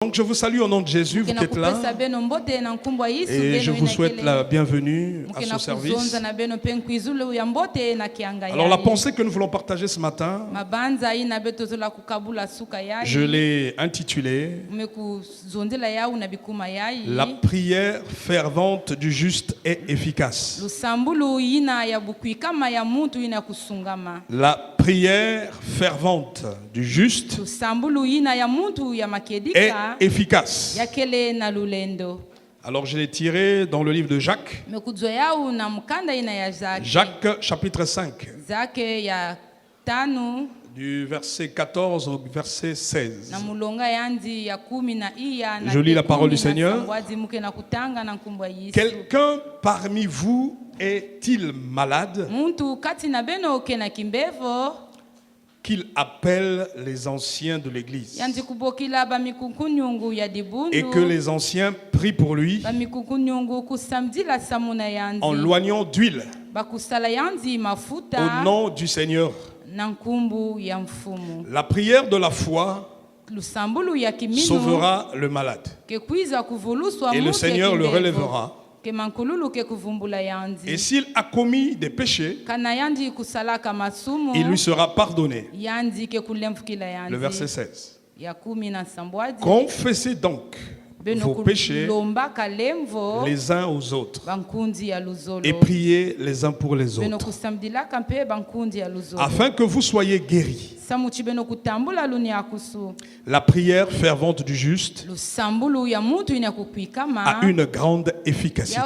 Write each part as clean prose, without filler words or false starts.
Donc je vous salue au nom de Jésus, vous qui êtes là, et je vous souhaite la bienvenue à ce service. Alors la pensée que nous voulons partager ce matin, je l'ai intitulée « La prière fervente du juste est efficace ». La prière fervente du juste est efficace. Alors je l'ai tiré dans le livre de Jacques. Jacques chapitre 5. Du verset 14 au verset 16. Je lis la parole du Seigneur. Quelqu'un parmi vous est-il malade? Qu'il appelle les anciens de l'église et que les anciens prient pour lui en loignant d'huile au nom du Seigneur. La prière de la foi sauvera le malade et le Seigneur le relèvera. Et s'il a commis des péchés, il lui sera pardonné. Le verset 16. Confessez donc vos péchés les uns aux autres et priez les uns pour les autres afin que vous soyez guéris. La prière fervente du juste a une grande efficacité.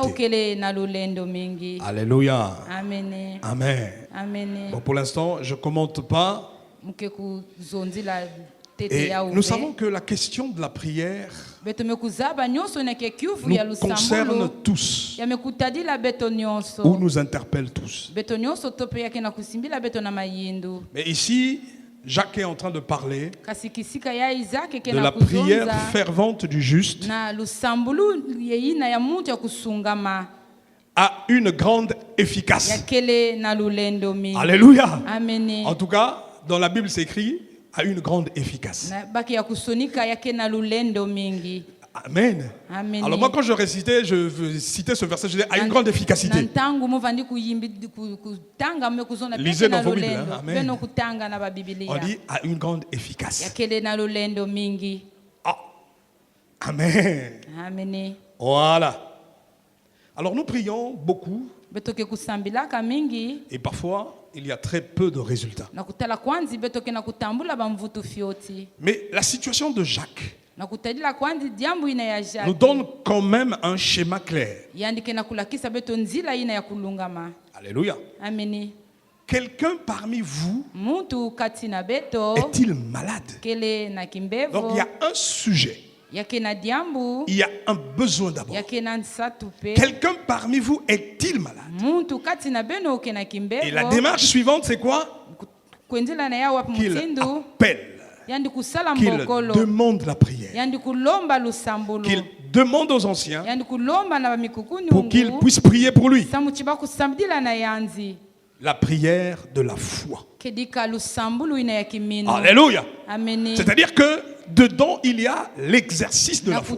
Alléluia. Amen. Amen. Bon, pour l'instant, je ne commente pas. Et nous savons que la question de la prière nous concerne tous ou nous interpelle tous. Mais ici, Jacques est en train de parler de la prière fervente du juste a une grande efficace. Alléluia. En tout cas, dans la Bible, c'est écrit a une grande efficace. Amen. Alors moi, quand je récitais, je citais ce verset, je disais a une grande efficacité. Lisez dans vos Bibles. Hein? Amen. On dit a une grande efficace. Ah. Amen. Voilà. Alors nous prions beaucoup. Et parfois, il y a très peu de résultats. Mais la situation de Jacques nous donne quand même un schéma clair. Alléluia. Quelqu'un parmi vous est-il malade? Donc il y a un sujet. Il y a un besoin d'abord. Quelqu'un parmi vous est-il malade? Et la démarche suivante, c'est quoi? Qu'il appelle, qu'il demande la prière, qu'il demande aux anciens pour qu'ils puissent prier pour lui. La prière de la foi. Alléluia. C'est-à-dire que dedans, il y a l'exercice de la foi.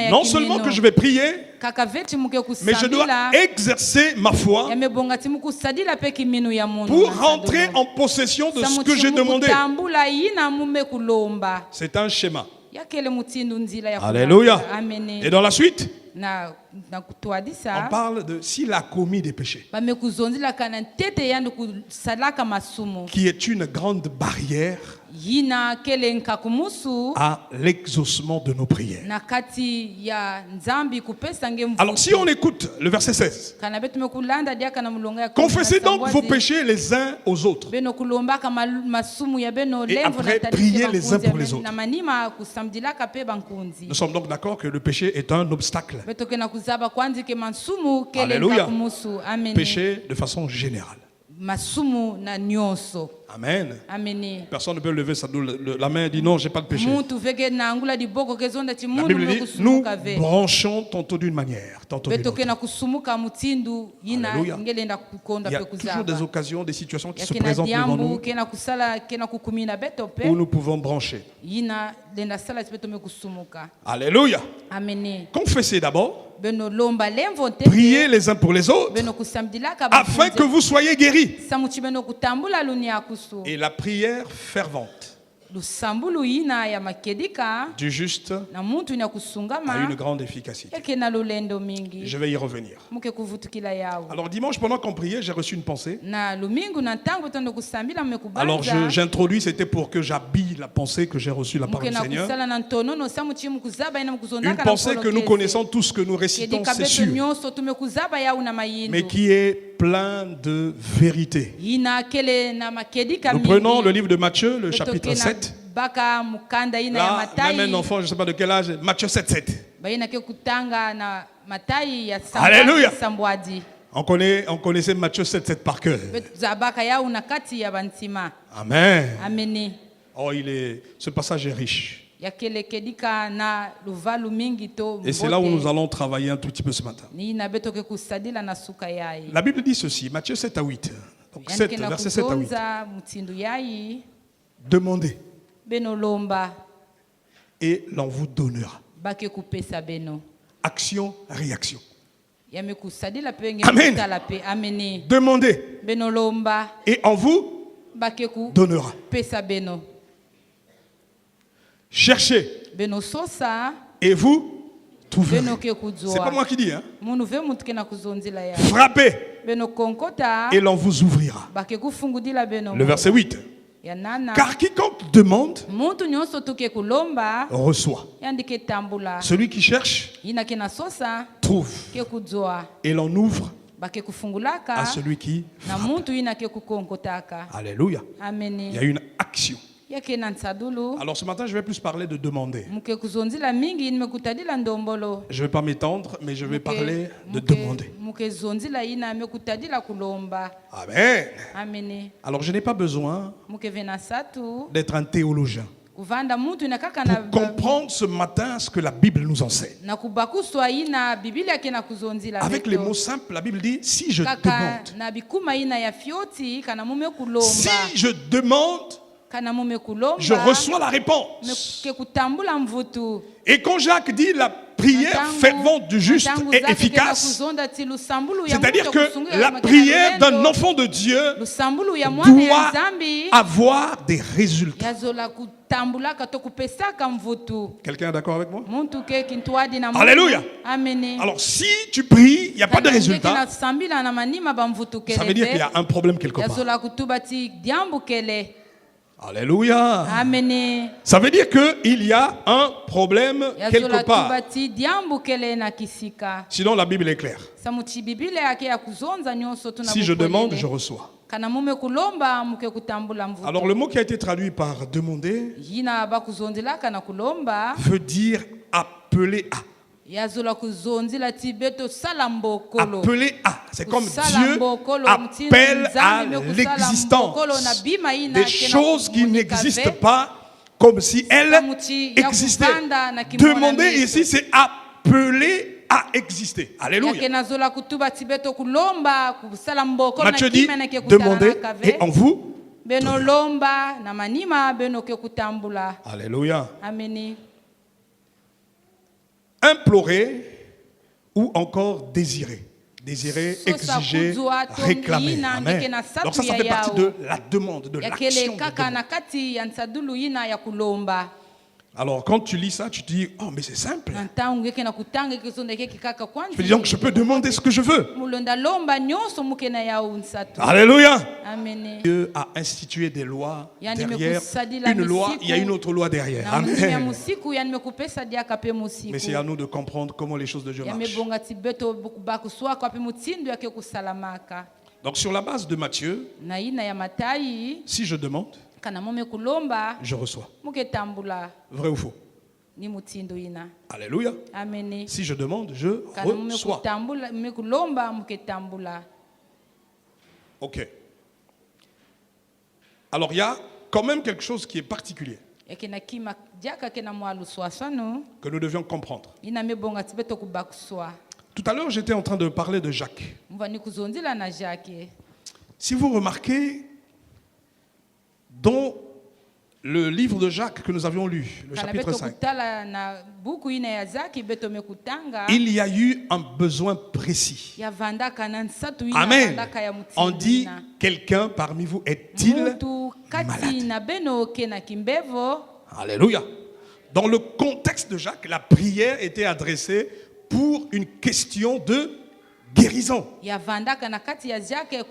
Non seulement que je vais prier, mais je dois exercer ma foi pour rentrer en possession de ce que j'ai demandé. C'est un schéma. Alléluia. Et dans la suite, on parle de s'il a commis des péchés, qui est une grande barrière à l'exaucement de nos prières. Alors si on écoute le verset 16, confessez donc vos péchés les uns aux autres et après priez les uns pour les autres. Nous sommes donc d'accord que le péché est un obstacle. Alléluia. Péché de façon générale. Amen. Personne ne peut lever la main et dire non, j'ai pas de péché. La Bible dit, nous branchons tantôt d'une manière, tantôt d'une autre. Alléluia. Il y a toujours des occasions, des situations qui se présentent devant nous où nous pouvons brancher. Alléluia. Confessez d'abord. Priez les uns pour les autres afin que vous soyez guéris. Et la prière fervente du juste a une grande efficacité. Je vais y revenir. Alors dimanche, pendant qu'on priait, j'ai reçu une pensée. Alors j'introduis, c'était pour que j'habille la pensée que j'ai reçue de la part du Seigneur. Une pensée que nous connaissons tous, que nous récitons, c'est sûr, mais qui est plein de vérité. Nous prenons le livre de Matthieu, le chapitre 7. Là, même un enfant, je ne sais pas de quel âge, Matthieu 7, 7. Alléluia. On connaissait Matthieu 7, 7 par cœur. Amen. Oh, ce passage est riche. Et c'est là où nous allons travailler un tout petit peu ce matin. La Bible dit ceci, Matthieu 7 à 8. Donc 7, verset 7 à 8. Demandez. Et l'on vous donnera. Action, réaction. Amen. Demandez. Et on vous donnera. Cherchez. Et vous trouverez. C'est pas moi qui dis, hein? Frappez. Et l'on vous ouvrira. Le verset 8. Car quiconque demande reçoit. Celui qui cherche trouve. Et l'on ouvre à celui qui frappe. Alléluia. Il y a une action. Alors ce matin, je vais plus parler de demander. Je ne vais pas m'étendre, mais je vais parler de demander. Amen. Alors je n'ai pas besoin d'être un théologien pour comprendre ce matin ce que la Bible nous enseigne. Avec les mots simples, la Bible dit, si je demande, je reçois la réponse. Et quand Jacques dit la prière fervente du juste est efficace, c'est-à-dire que la prière d'un enfant de Dieu doit avoir des résultats. Quelqu'un est d'accord avec moi? Alléluia. Alors si tu pries, il n'y a pas de résultat, ça veut dire qu'il y a un problème quelque part. Alléluia. Amen. Ça veut dire qu'il y a un problème quelque part. Sinon la Bible est claire. Si je demande, je reçois. Alors le mot qui a été traduit par demander veut dire appeler à. Appeler à. C'est comme Dieu appelle à l'existence des choses qui n'existent pas comme si elles existaient. Demander ici, c'est appeler à exister. Alléluia. Matthieu dit, demandez et on vous donnera. Alléluia. Amen. Implorer ou encore désirer. Désirer, exiger, réclamer. Amen. Donc ça fait partie de la demande, de l'action de demande. Alors quand tu lis ça, tu te dis, oh mais c'est simple. Je peux dire, donc je peux demander ce que je veux. Alléluia. Amen. Dieu a institué des lois derrière une loi, il y a une autre loi derrière. Amen. Mais c'est à nous de comprendre comment les choses de Dieu marchent. Donc sur la base de Matthieu, si je demande, je reçois. Vrai ou faux? Alléluia. Amen. Si je demande, je reçois. Ok. Alors il y a quand même quelque chose qui est particulier que nous devions comprendre. Tout à l'heure, j'étais en train de parler de Jacques. Si vous remarquez, dans le livre de Jacques que nous avions lu, le chapitre 5, il y a eu un besoin précis. Amen. On dit, quelqu'un parmi vous est-il malade? Alléluia. Dans le contexte de Jacques, la prière était adressée pour une question de guérison.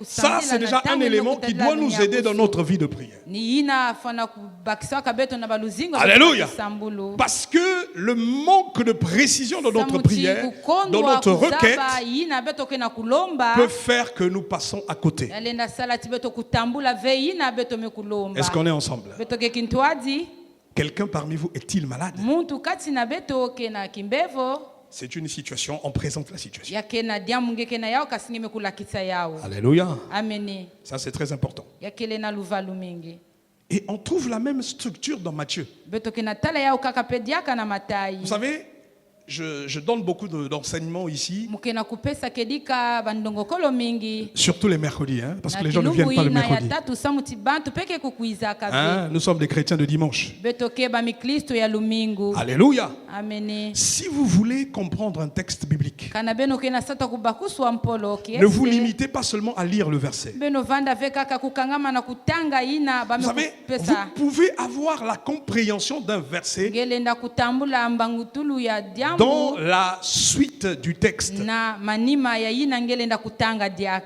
Ça, c'est déjà un élément qui doit nous aider dans notre vie de prière. Alléluia. Parce que le manque de précision dans notre prière, dans notre requête, peut faire que nous passons à côté. Est-ce qu'on est ensemble? Quelqu'un parmi vous est-il malade? C'est une situation, on présente la situation. Alléluia. Ça, c'est très important. Et on trouve la même structure dans Matthieu. Vous savez, je donne beaucoup d'enseignements ici. Surtout les mercredis, hein, parce que les gens ne viennent pas le mercredi. Hein, nous sommes des chrétiens de dimanche. Alléluia. Si vous voulez comprendre un texte biblique, ne vous limitez pas seulement à lire le verset. Vous savez, vous pouvez avoir la compréhension d'un verset dans la suite du texte.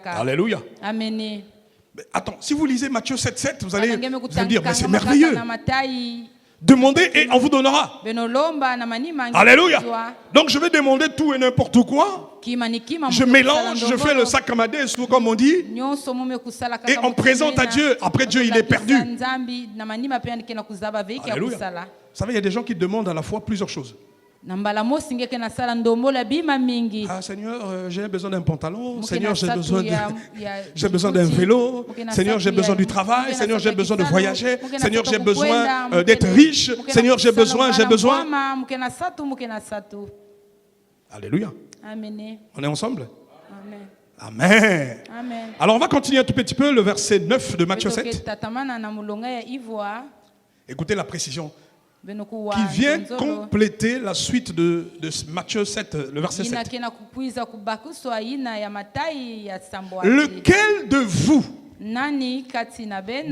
Alléluia. Mais attends, si vous lisez Matthieu 7,7, vous allez me dire, mais c'est merveilleux. Demandez et on vous donnera. Alléluia. Donc je vais demander tout et n'importe quoi. Je mélange, je fais le sac à madès, comme on dit. Et on présente à Dieu. Après Dieu, il est perdu. Alléluia. Vous savez, il y a des gens qui demandent à la fois plusieurs choses. Ah Seigneur, j'ai besoin d'un pantalon. Seigneur, j'ai besoin d'un vélo. Seigneur, j'ai besoin du travail. Seigneur, j'ai besoin de voyager. Seigneur, j'ai besoin d'être riche. Seigneur, j'ai besoin. Alléluia. On est ensemble? Amen. Alors on va continuer un tout petit peu le verset 9 de Matthieu 7. Écoutez la précision qui vient compléter la suite de Matthieu 7, le verset 7. Lequel de vous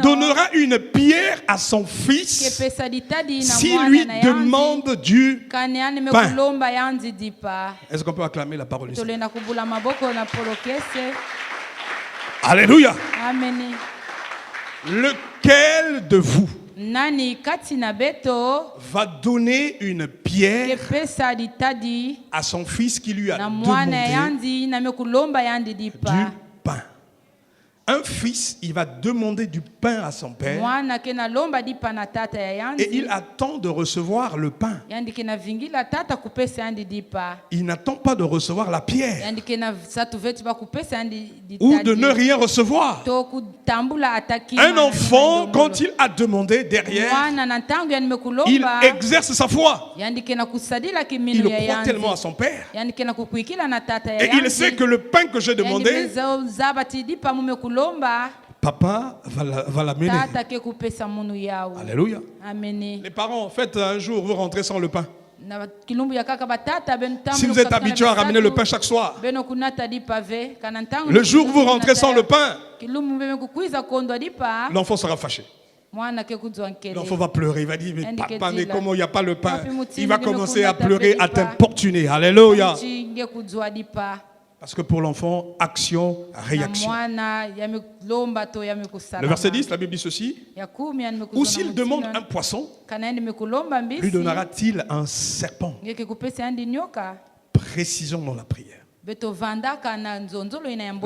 donnera une pierre à son fils s'il lui demande du pain? Est-ce qu'on peut acclamer la parole du Seigneur? Alléluia. Lequel de vous va donner une pierre à son fils qui lui a demandé du pain? Un fils, il va demander du pain à son père et il attend de recevoir le pain. Il n'attend pas de recevoir la pierre ou de ne rien recevoir. Un enfant, quand il a demandé derrière, il exerce sa foi. Il croit tellement à son père et il sait que le pain que j'ai demandé, papa va l'amener. Alléluia. Les parents, faites un jour, vous rentrez sans le pain. Si vous êtes habitué à ramener le pain chaque soir, le jour où vous rentrez sans le pain, l'enfant sera fâché. L'enfant va pleurer, il va dire, mais papa, mais comment il n'y a pas le pain? Il va commencer à pleurer, à t'importuner. Alléluia. Parce que pour l'enfant, action, réaction. Le verset 10, la Bible dit ceci. Ou s'il demande un poisson, lui donnera-t-il un serpent? Précision dans la prière. Là,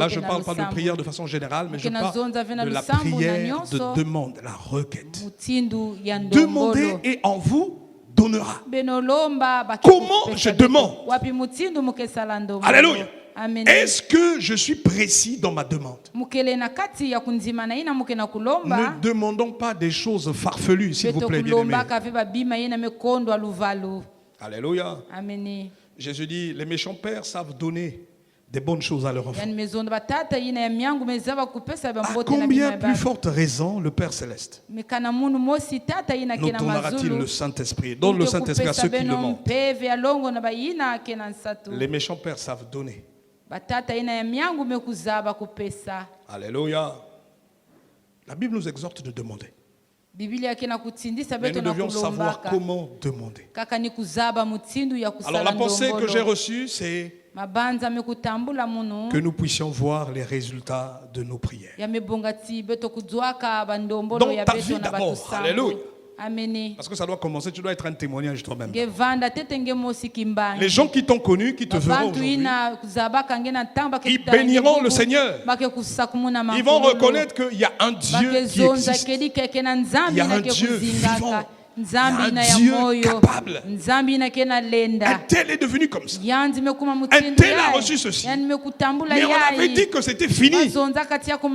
je ne parle pas de prière de façon générale, mais je parle de la prière de demande, la requête. Demandez et on vous donnera. Comment je demande? Alléluia. Est-ce que je suis précis dans ma demande? Ne demandons pas des choses farfelues, s'il vous plaît, bien-aimés. Alléluia. Jésus dit, les méchants pères savent donner des bonnes choses à leur enfant. À combien plus forte raison le Père Céleste nous donnera-t-il le Saint-Esprit? Donne le Saint-Esprit à ceux qui le demandent. Les méchants pères savent donner. Alléluia. La Bible nous exhorte de demander. Mais nous devions savoir comment demander. Alors la pensée que j'ai reçue, c'est que nous puissions voir les résultats de nos prières. Dans ta vie d'abord. Alléluia. Parce que ça doit commencer, tu dois être un témoignage toi-même. Les gens qui t'ont connu, qui te verront aujourd'hui, ils béniront le Seigneur. Ils vont reconnaître qu'il y a un Dieu qui existe. Il y a un Dieu vivant. Il y a un Dieu capable. Un tel est devenu comme ça. Un tel a reçu ceci. Mais on avait dit que c'était fini.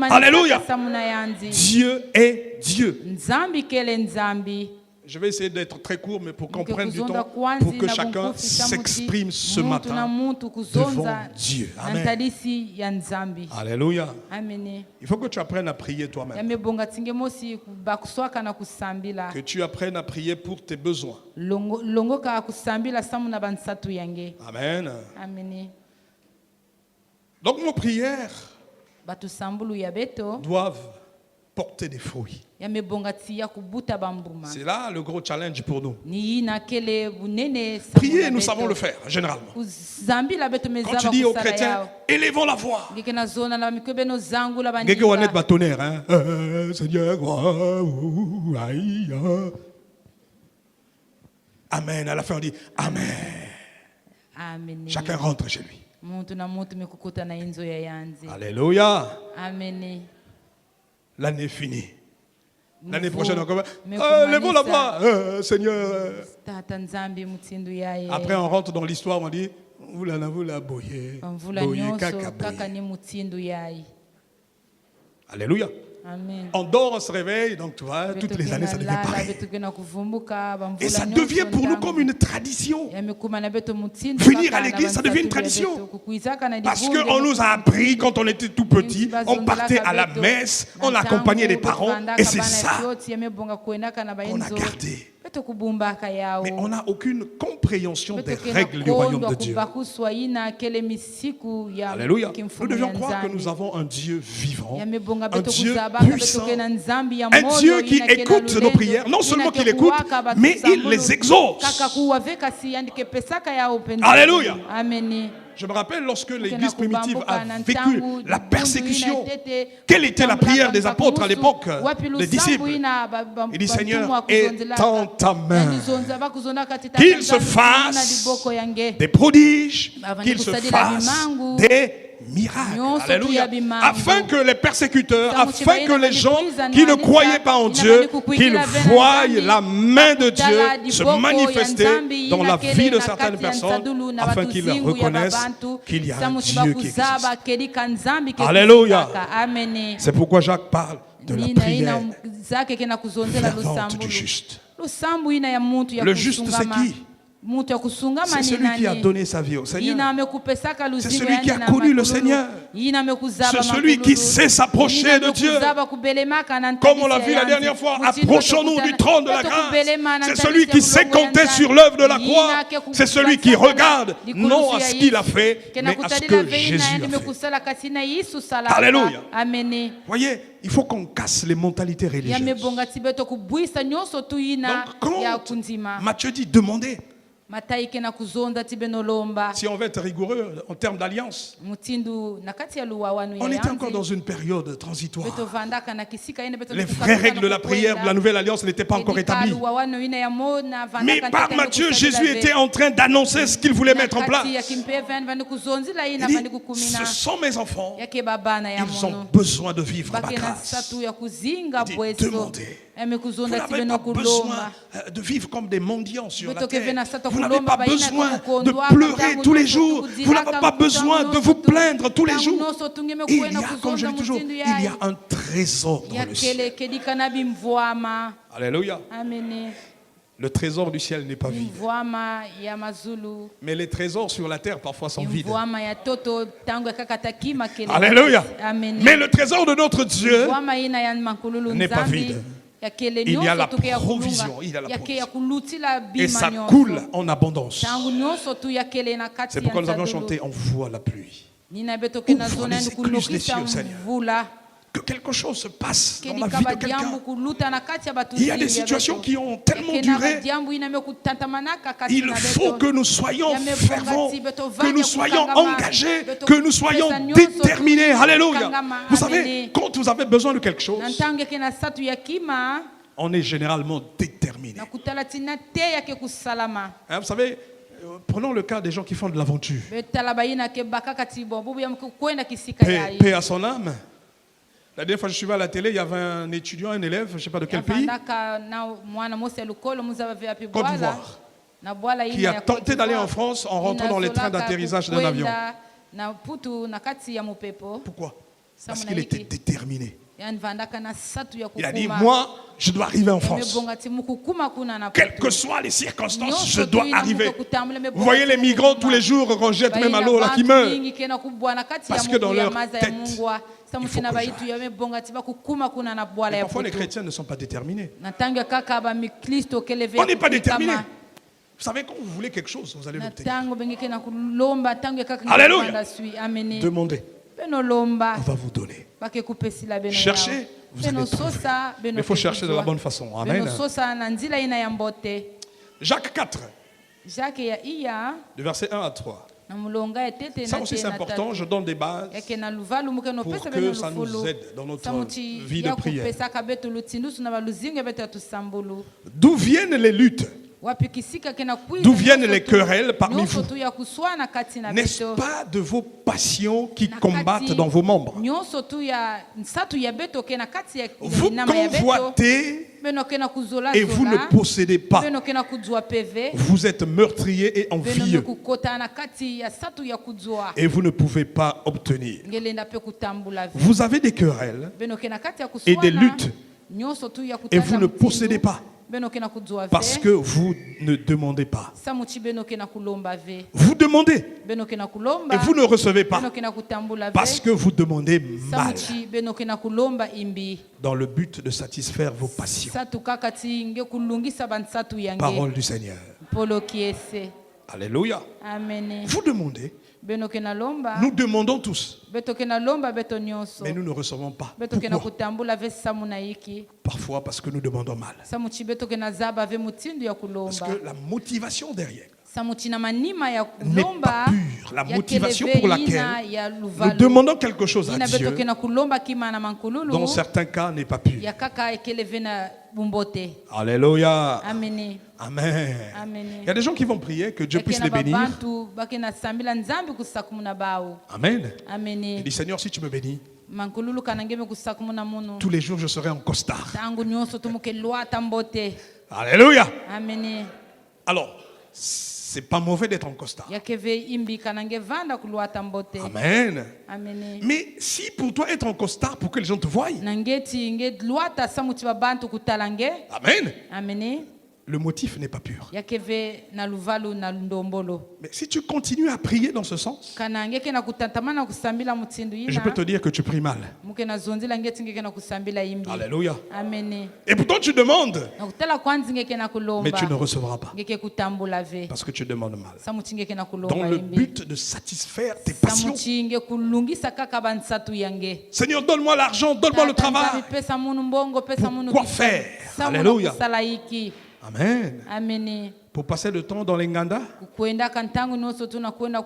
Alléluia. Dieu est Dieu. Je vais essayer d'être très court, mais pour qu'on prenne du temps, pour que chacun s'exprime ce matin devant Dieu. Amen. Alléluia. Il faut que tu apprennes à prier toi-même. Que tu apprennes à prier pour tes besoins. Amen. Donc nos prières doivent porter des fruits. C'est là le gros challenge pour nous. Prier, nous savons le faire, généralement. Quand tu dis aux chrétiens, élevons la voix. Seigneur, Amen. À la fin, on dit Amen. Chacun rentre chez lui. Alléluia. Amen. L'année est finie. L'année prochaine encore. Levons la voix, Seigneur. Après on rentre dans l'histoire, on dit Alléluia. Amen. On dort, on se réveille, donc tu vois, toutes les années ça devient pareil. Et ça devient pour nous comme une tradition. Venir à l'église, ça devient une tradition. Parce qu'on nous a appris quand on était tout petit, on partait à la messe, on accompagnait les parents, et c'est ça qu'on a gardé. Mais on n'a aucune compréhension des règles du royaume de Dieu. Alléluia. Nous devions croire que nous avons un Dieu vivant, un Dieu puissant, un Dieu qui écoute nos prières. Non seulement qu'il écoute, mais il les exauce. Alléluia. Je me rappelle lorsque l'église primitive a vécu la persécution. Quelle était la prière des apôtres à l'époque, les disciples? Il dit, Seigneur, étends ta main. Qu'il se fasse des prodiges, qu'il se fasse des miracles. Alléluia. Afin que les persécuteurs, afin que les gens qui ne croyaient pas en Dieu, qu'ils voient la main de Dieu se manifester dans la vie de certaines personnes, afin qu'ils reconnaissent qu'il y a un Dieu qui existe. Alléluia. C'est pourquoi Jacques parle de la prière fervente du juste. Le juste, c'est qui? C'est celui qui a donné sa vie au Seigneur. C'est celui qui a connu le Seigneur. C'est celui qui sait s'approcher de Dieu. Comme on l'a vu la dernière fois, approchons-nous du trône de la grâce. C'est celui qui sait compter sur l'œuvre de la croix. C'est celui qui regarde non à ce qu'il a fait, mais à ce que Jésus a fait. Alléluia. Voyez, il faut qu'on casse les mentalités religieuses. Donc quand Matthieu dit demandez, si on veut être rigoureux en termes d'alliance, on était encore dans une période transitoire. Les vraies règles de la prière de la nouvelle alliance n'étaient pas encore établies. Mais par Matthieu, Jésus était en train d'annoncer ce qu'il voulait mettre en place. Il dit, ce sont mes enfants, ils ont besoin de vivre ma grâce. Il dit, demandez. Vous n'avez pas besoin de vivre comme des mendiants sur la terre. Vous n'avez pas besoin de pleurer tous les jours. Vous n'avez pas besoin de vous plaindre tous les jours. Il y a, comme je dis toujours, il y a un trésor dans le ciel. Alléluia. Le trésor du ciel n'est pas vide. Mais les trésors sur la terre parfois sont vides. Alléluia. Mais le trésor de notre Dieu n'est pas vide. Il y a la provision, il y a la provision. Et ça coule en abondance. C'est pourquoi nous avons chanté envoie la pluie. Ouvre les écluses des cieux, Seigneur. Que quelque chose se passe dans la vie de quelqu'un. Il y a des situations qui ont tellement duré. Il faut que nous soyons fervents, que nous soyons engagés, que nous soyons déterminés. Alléluia. Vous savez, quand vous avez besoin de quelque chose, on est généralement déterminé. Vous savez, prenons le cas des gens qui font de l'aventure. Paix à son âme. La dernière fois que je suis venu à la télé, il y avait un étudiant, un élève, je ne sais pas de quel pays, Côte d'Ivoire, qui a tenté d'aller en France en rentrant dans les trains d'atterrissage d'un avion. Pourquoi? Parce qu'il était déterminé. Il a dit, moi, je dois arriver en France. Quelles que soient les circonstances, je dois arriver. Vous voyez les migrants tous les jours rejettent même à l'eau là qui meurent. Parce que dans leur tête, il faut que j'arrive. Et parfois les chrétiens ne sont pas déterminés. On n'est pas déterminés. Vous savez, quand vous voulez quelque chose, vous allez l'obtenir. Alléluia. Demandez. On va vous donner. Cherchez, vous allez trouver. Mais il faut chercher de la bonne façon. Amen. Jacques 4, de verset 1 à 3. Ça aussi c'est important, je donne des bases pour que ça nous aide dans notre vie de prière. D'où viennent les luttes? D'où viennent les querelles parmi vous? N'est-ce pas de vos passions qui combattent dans vos membres? Vous convoitez et vous ne possédez pas. Vous êtes meurtrier et envieux. Et vous ne pouvez pas obtenir. Vous avez des querelles et des luttes et vous ne possédez pas. Parce que vous ne demandez pas. Vous demandez et vous ne recevez pas. Parce que vous demandez mal. Dans le but de satisfaire vos passions. Parole du Seigneur. Alléluia. Vous demandez. Nous demandons tous. Mais nous ne recevons pas. Pourquoi? Parfois parce que nous demandons mal. Parce que la motivation derrière n'est pas pure. La motivation pour laquelle nous demandons quelque chose à Dieu, dans certains cas, n'est pas pure. Alléluia. Amen. Il y a des gens qui vont prier que Dieu puisse les bénir. Amen. Il dit, Seigneur, si tu me bénis, tous les jours je serai en costard. Alléluia. Alors, c'est pas mauvais d'être en costard. Amen. Mais si pour toi être en costard pour que les gens te voient, amen. Le motif n'est pas pur. Mais si tu continues à prier dans ce sens, je peux te dire que tu pries mal. Alléluia. Et pourtant tu demandes, mais tu ne recevras pas. Parce que tu demandes mal. Dans le but de satisfaire tes passions. Seigneur, donne-moi l'argent, donne-moi le travail. Pourquoi faire? Alléluia. Amen. Pour passer le temps dans les nganda,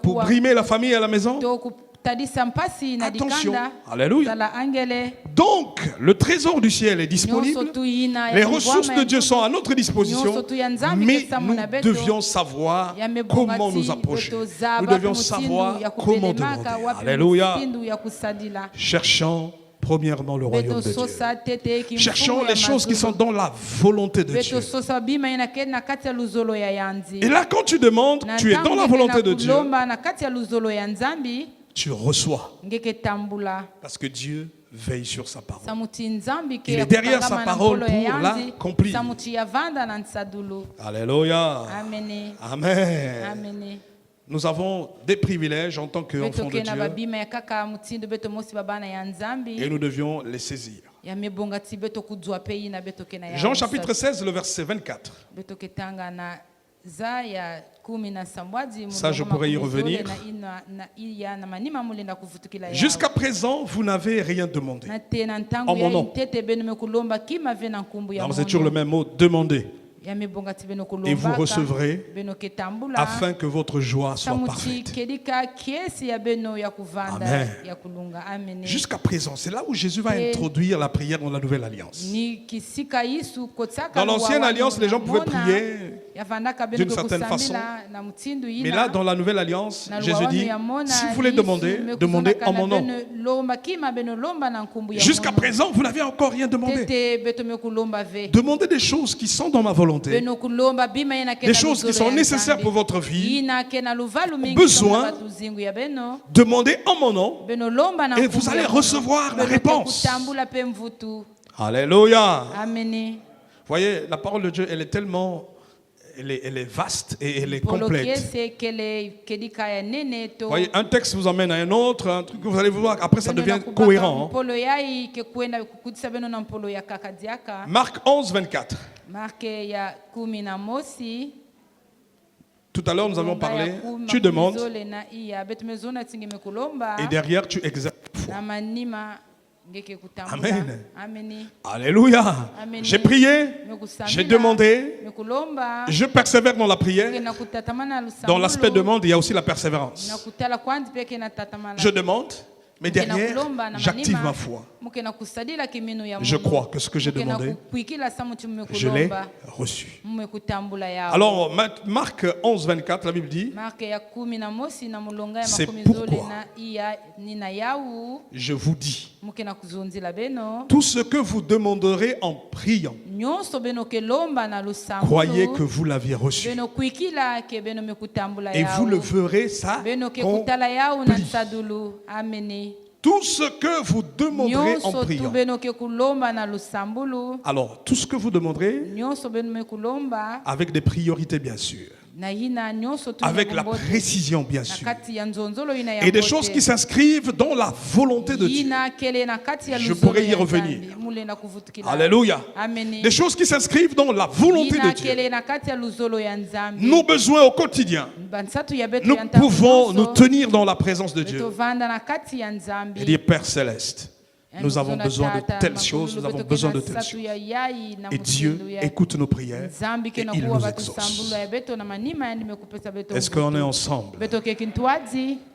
pour brimer la famille à la maison. Attention, alléluia. Donc, le trésor du ciel est disponible. Les ressources de Dieu sont à notre disposition. Mais nous devions savoir comment nous approcher. Nous devions savoir comment demander. Alléluia. Cherchons premièrement le royaume de Dieu. Cherchons les choses qui sont dans la volonté de Dieu. Et là, quand tu demandes, tu es dans la volonté de Dieu. Tu reçois. Parce que Dieu veille sur sa parole. Il est derrière sa parole pour l'accomplir. Alléluia. Amen. Amen. Nous avons des privilèges en tant qu'enfants de Dieu et nous devions les saisir. Jean chapitre 16, le verset 24. Ça, je pourrais y revenir. Jusqu'à présent, vous n'avez rien demandé en mon nom. Alors, c'est toujours le même mot, demander. Et vous recevrez afin que votre joie soit parfaite. Amen. Jusqu'à présent, c'est là où Jésus va introduire la prière dans la nouvelle alliance. Dans l'ancienne alliance, les gens pouvaient prier d'une certaine façon. Mais là, dans la nouvelle alliance, Jésus dit, si vous voulez demander, demandez en mon nom. Jusqu'à présent, vous n'avez encore rien demandé. Demandez des choses qui sont dans ma volonté. Des choses qui sont nécessaires pour votre vie. Besoin. Demandez en mon nom. Et vous allez recevoir la réponse. Alléluia. Vous voyez, la parole de Dieu, elle est tellement... Elle est vaste et elle est complète. Vous voyez, un texte vous emmène à un autre, un truc que vous allez voir, après ça devient cohérent. Marc 11, 24. Tout à l'heure, nous avons parlé, tu demandes, et derrière, tu exerces la foi. Amen. Alléluia. J'ai prié, j'ai demandé, je persévère dans la prière. Dans l'aspect demande, il y a aussi la persévérance. Je demande, mais derrière, j'active ma foi. Je crois que ce que j'ai demandé, je l'ai reçu. Alors, Marc 11, 24, la Bible dit, c'est pourquoi je vous dis, tout ce que vous demanderez en priant, croyez que vous l'aviez reçu. Et vous le verrez, ça accompli. Tout ce que vous demanderez en priant. Alors, tout ce que vous demanderez, avec des priorités bien sûr. Avec la précision bien sûr. Et des choses qui s'inscrivent dans la volonté de Dieu. Je pourrais y revenir. Alléluia. Des choses qui s'inscrivent dans la volonté de Dieu. Nos besoins au quotidien. Nous pouvons nous tenir dans la présence de Dieu. Et dire, Père Céleste, nous avons besoin de telles choses, nous avons besoin de telles choses. Et Dieu écoute nos prières et il nous exauce. Est-ce qu'on est ensemble?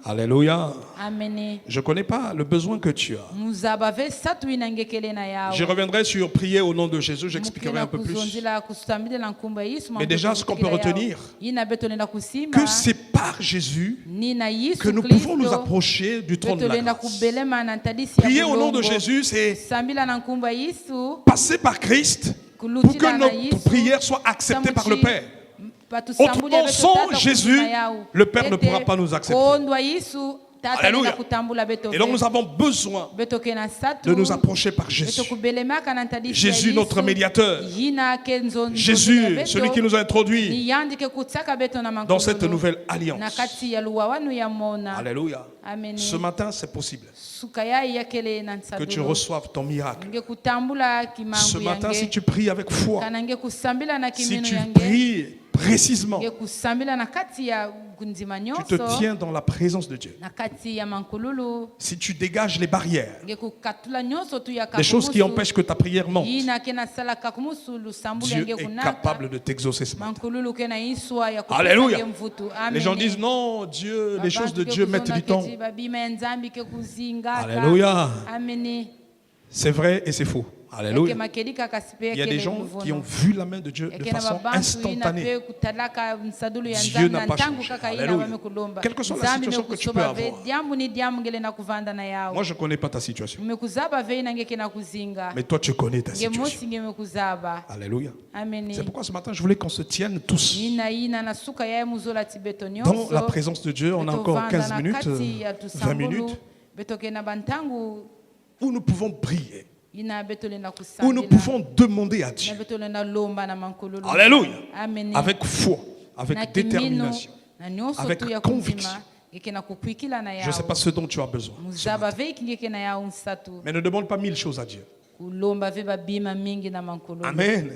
Alléluia. Je ne connais pas le besoin que tu as. Je reviendrai sur prier au nom de Jésus, j'expliquerai un peu plus. Mais déjà, ce qu'on peut retenir, que c'est par Jésus que nous pouvons nous approcher du trône de la grâce. Prier au nom de Jésus, c'est passer par Christ pour que notre prière soit acceptée par le Père. Autrement, sans Jésus, le Père ne pourra pas nous accepter. Alléluia. Et donc nous avons besoin de nous approcher par Jésus. Jésus, notre médiateur. Jésus, celui qui nous a introduits dans cette nouvelle alliance. Alléluia. Ce matin, c'est possible que tu reçoives ton miracle. Ce matin, si tu pries avec foi, si tu pries précisément, tu te tiens dans la présence de Dieu. Si tu dégages les barrières, des choses qui empêchent que ta prière monte, Dieu est capable de t'exaucer ce matin. Alléluia. Les gens disent non, Dieu, les choses de Dieu mettent du temps. Alléluia. C'est vrai et c'est faux. Alléluia. Il y a des gens qui ont vu la main de Dieu de façon instantanée. Dieu n'a pas changé. Alléluia. Quelle que soit la situation que tu peux avoir. Moi, je ne connais pas ta situation. Mais toi, tu connais ta situation. Alléluia. C'est pourquoi ce matin, je voulais qu'on se tienne tous. Dans la présence de Dieu, on a encore 15 minutes, 20 minutes, où nous pouvons prier. Où nous pouvons demander à Dieu. Alléluia. Avec foi, avec détermination, avec conviction. Je ne sais pas ce dont tu as besoin. Mais ne demande pas 1000 choses à Dieu. Amen.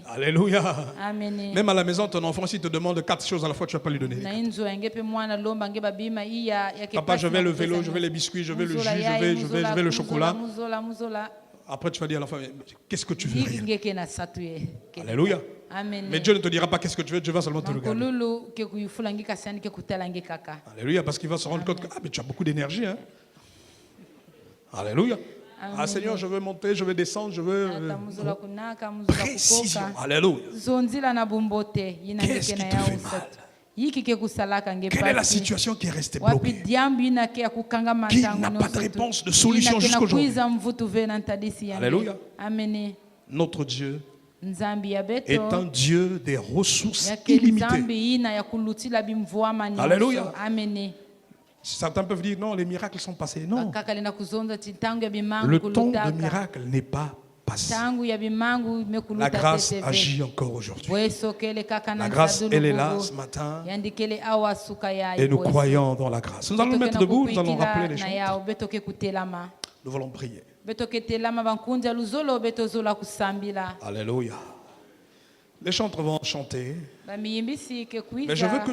Alléluia. Même à la maison, ton enfant, s'il te demande 4 choses à la fois, tu ne vas pas lui donner. Papa, je veux le vélo, je veux les biscuits, je veux le jus, je veux le chocolat. Après, tu vas dire à l'enfant, qu'est-ce que tu veux? Alléluia. Mais Dieu ne te dira pas qu'est-ce que tu veux, Dieu va seulement te regarder. Alléluia, parce qu'il va se rendre compte que mais tu as beaucoup d'énergie. Hein? Alléluia. Ah Seigneur, je veux monter, je veux descendre, je veux précision. Alléluia. Qu'est-ce qui te fait mal? Quelle est la situation qui est restée bloquée? Qui n'a pas de réponse, de solution jusqu'aujourd'hui? Alléluia. Notre Dieu est un Dieu des ressources illimitées. Alléluia. Certains peuvent dire non, les miracles sont passés. Non. Le temps de miracle n'est pas passé. La grâce agit encore aujourd'hui. La grâce, elle est là ce matin. Et nous croyons dans la grâce. Nous allons nous mettre debout, nous allons rappeler les chants. Nous allons prier. Alléluia. Les chantres vont chanter. Mais je veux que